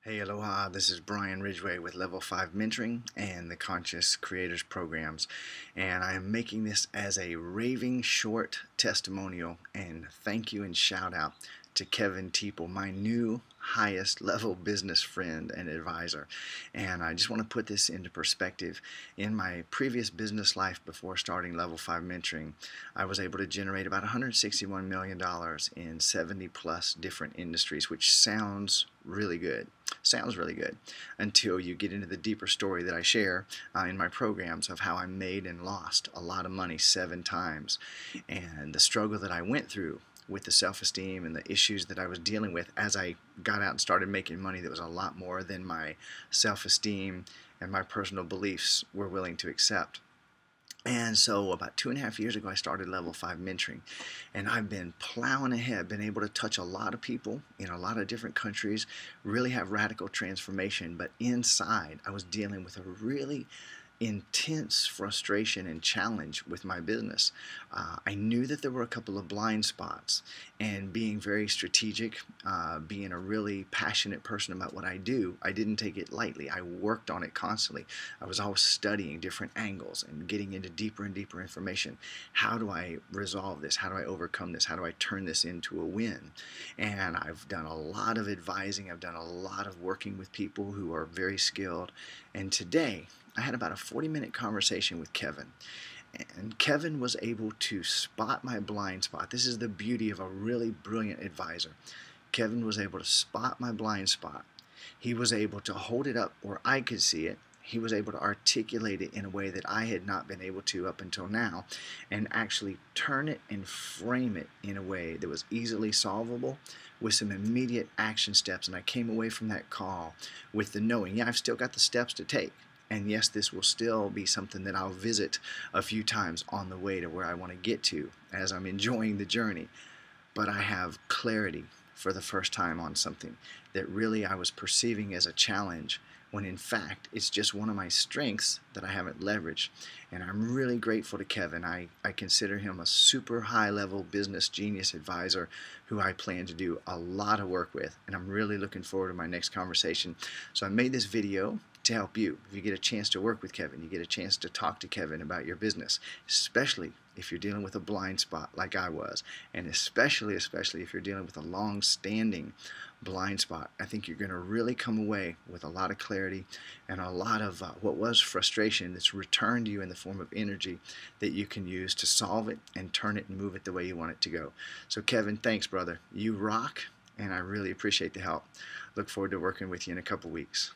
Hey, aloha, this is Brian Ridgway with Level 5 Mentoring and the Conscious Creators Programs. And I am making this as a raving short testimonial and thank you and shout out to Kevin Teeple, my new highest level business friend and advisor. And I just want to put this into perspective. In my previous business life before starting Level 5 Mentoring, I was able to generate about $161 million in 70 plus different industries, which sounds really good. Sounds really good until you get into the deeper story that I share in my programs of how I made and lost a lot of money 7 times, and the struggle that I went through with the self-esteem and the issues that I was dealing with as I got out and started making money that was a lot more than my self-esteem and my personal beliefs were willing to accept. And so about 2.5 years ago, I started Level 5 Mentoring, and I've been plowing ahead, been able to touch a lot of people in a lot of different countries, really have radical transformation. But inside, I was dealing with a really intense frustration and challenge with my business. I knew that there were a couple of blind spots, and being very strategic, being a really passionate person about what I do, I didn't take it lightly. I worked on it constantly. I was always studying different angles and getting into deeper and deeper information. How do I resolve this? How do I overcome this? How do I turn this into a win? And I've done a lot of advising. I've done a lot of working with people who are very skilled. And today, I had about a 40-minute conversation with Kevin. And Kevin was able to spot my blind spot. This is the beauty of a really brilliant advisor. Kevin was able to spot my blind spot. He was able to hold it up where I could see it. He was able to articulate it in a way that I had not been able to up until now, and actually turn it and frame it in a way that was easily solvable with some immediate action steps. And I came away from that call with the knowing, yeah, I've still got the steps to take. And yes, this will still be something that I'll visit a few times on the way to where I want to get to as I'm enjoying the journey. But I have clarity for the first time on something that really I was perceiving as a challenge, when in fact it's just one of my strengths that I haven't leveraged. And I'm really grateful to Kevin. I consider him a super high level business genius advisor who I plan to do a lot of work with, and I'm really looking forward to my next conversation. So I made this video to help you. If you get a chance to work with Kevin, you get a chance to talk to Kevin about your business, especially if you're dealing with a blind spot like I was, and especially if you're dealing with a long-standing blind spot. I think you're going to really come away with a lot of clarity and a lot of what was frustration that's returned to you in the form of energy that you can use to solve it and turn it and move it the way you want it to go. So Kevin, thanks, brother. You rock, and I really appreciate the help. Look forward to working with you in a couple weeks.